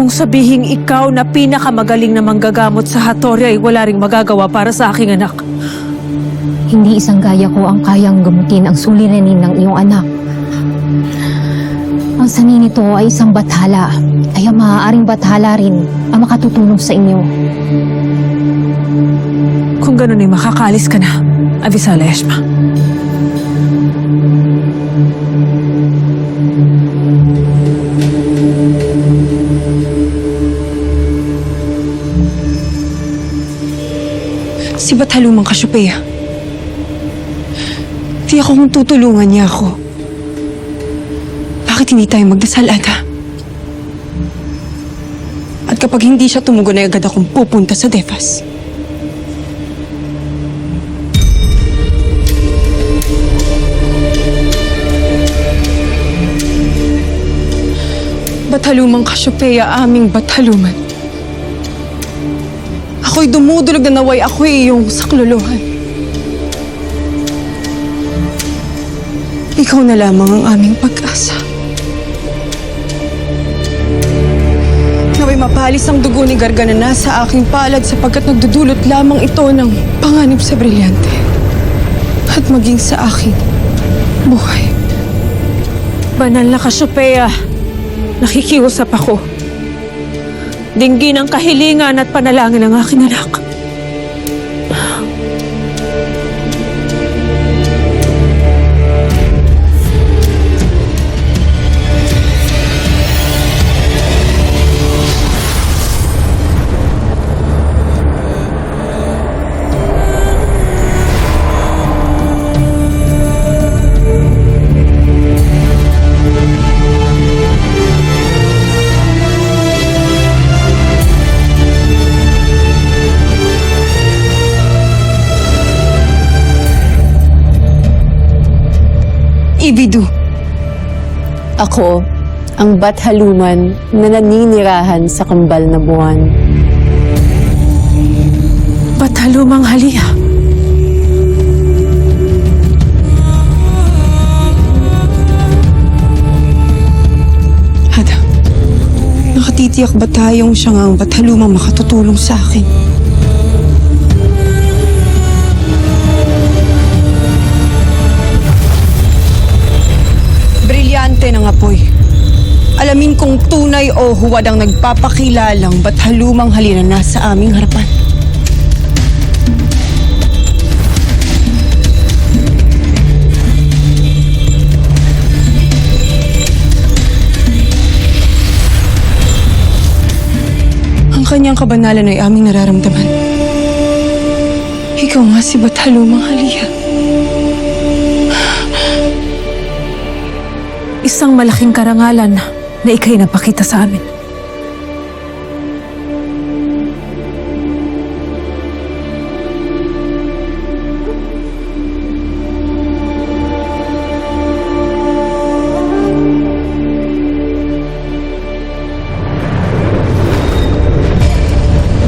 mong sabihin ikaw na pinakamagaling na manggagamot sa Hattori ay wala ring magagawa para sa aking anak? Hindi isang gaya ko ang kayang gamutin ang suliranin ng iyong anak. Ang sanhi nito ay isang bathala, kaya maaaring bathala rin ang makatutulong sa inyo. Kung ganun ay makakaalis ka na, Avisala Eshma. Si Bathalumang Kasyopeya. Di ako kung tutulungan niya ako. Bakit hindi tayo magdasal, Ada? At kapag hindi siya tumugon ay agad akong pupunta sa Devas. Bathalumang Kasyopeya, aming Bathaluman. Ako'y dumudulog na naway ako'y iyong saklolohan. Ikaw na lamang ang aming pag-asa. Naway mapalis ang dugo ni Garga na nasa aking palad sapagkat nagdudulot lamang ito ng panganib sa brilyante. At maging sa aking buhay. Banal na Kasyopeya, nakikiusap ako. Dinggin ang kahilingan at panalangin ng aking anak. Ibidu. Ako, ang Bathaluman na naninirahan sa kambal na buwan. Bathalumang Halia. Ada, nakatitiyak ba tayong siya nga ang Bathalumang makatutulong sa akin? Brilyante ng apoy. Alamin kung tunay o huwad ang nagpapakilalang Bathalumang Halia na nasa aming harapan. Ang kanyang kabanalan ay aming nararamdaman. Ikaw nga si Bathalumang Halia. Isang malaking karangalan na ika'y napakita sa amin.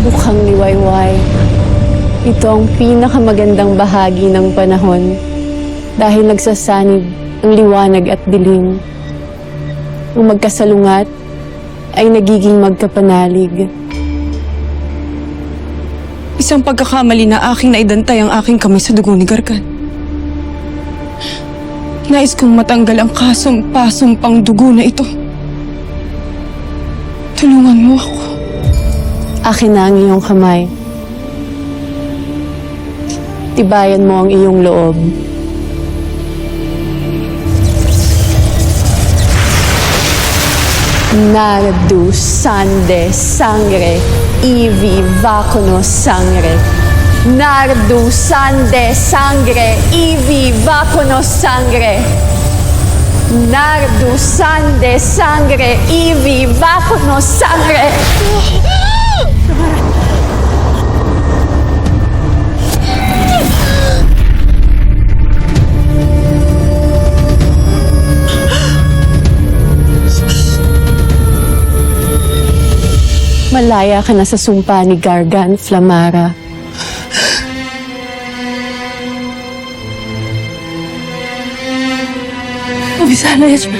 Bukhang liwayway. Ito ang pinakamagandang bahagi ng panahon dahil nagsasanib ang liwanag at dilim. Ang magkasalungat ay nagiging magkapanalig. Isang pagkakamali na aking naidantay ang aking kamay sa dugo ni Gargan. Nais kong matanggal ang kasumpa-sumpang dugo na ito. Tulungan mo ako. Akin na ang iyong kamay. Tibayan mo ang iyong loob. Nardu sande sangre, ivi vacuno sangre. Nardu sande sangre, ivi vacuno sangre. Nardu sande sangre, ivi vacuno sangre. Malaya ka na sa sumpa ni Gargan, Flamara. Avisala Eshma.